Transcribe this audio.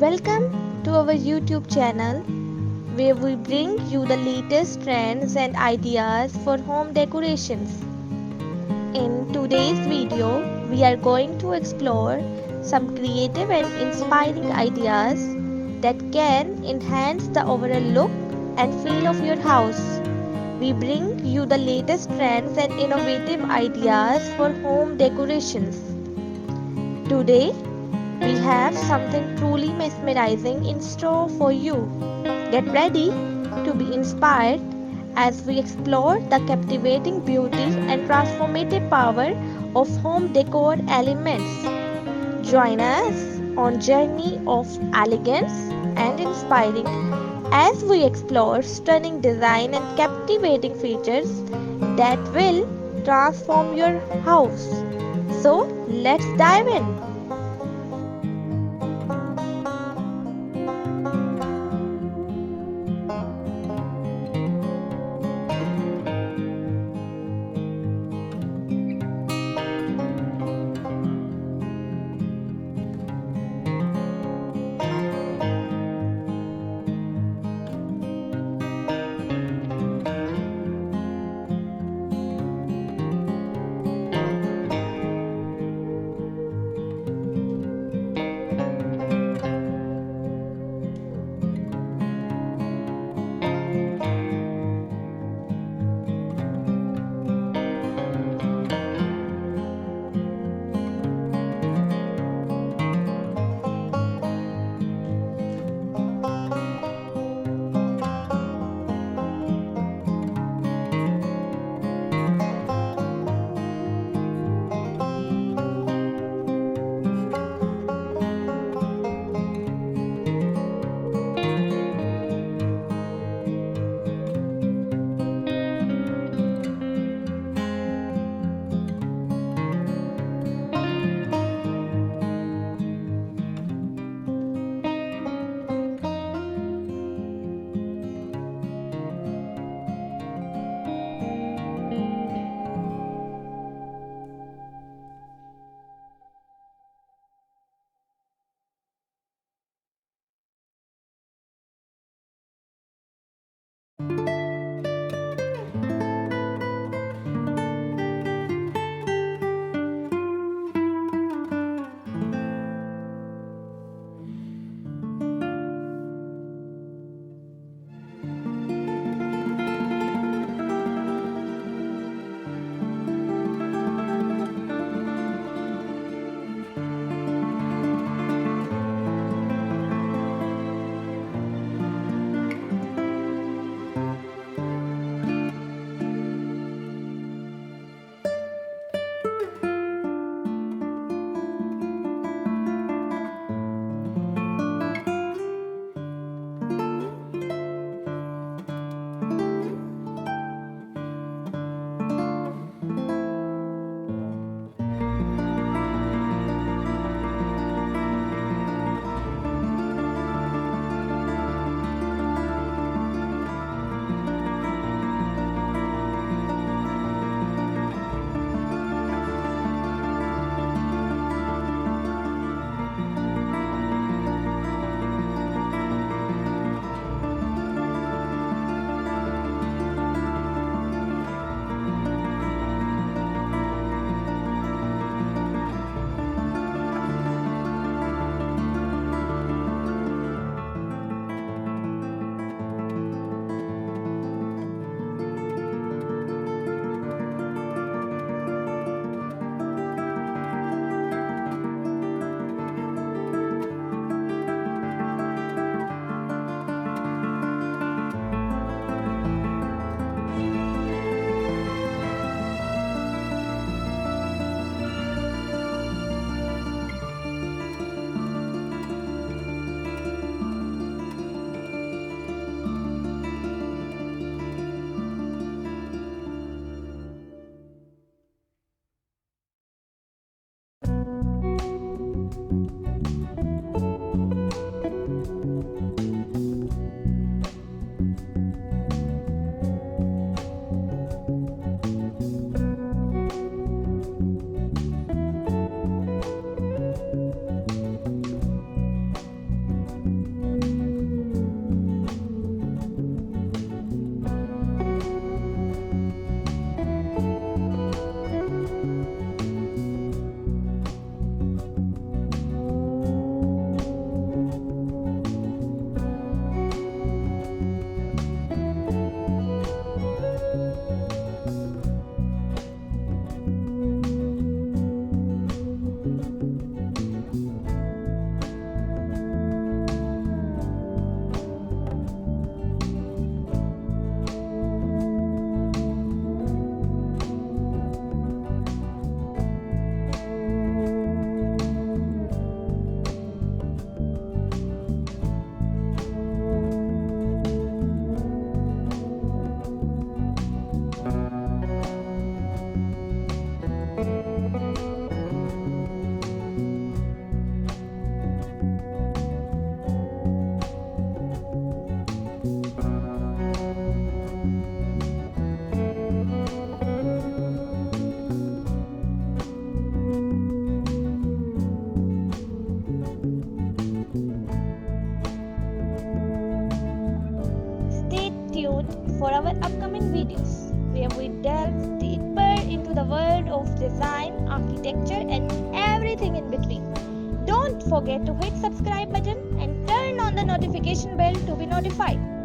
Welcome to our YouTube channel where we bring you the latest trends and ideas for home decorations. In today's video, we are going to explore some creative and inspiring ideas that can enhance the overall look and feel of your house. We bring you the latest trends and innovative ideas for home decorations. Today, we have something truly mesmerizing in store for you. Get ready to be inspired as we explore the captivating beauty and transformative power of home decor elements. Join us on journey of elegance and inspiring as we explore stunning design and captivating features that will transform your house. So, let's dive in. tuned for our upcoming videos where we delve deeper into the world of design, architecture, and everything in between. Don't forget to hit subscribe button and turn on the notification bell to be notified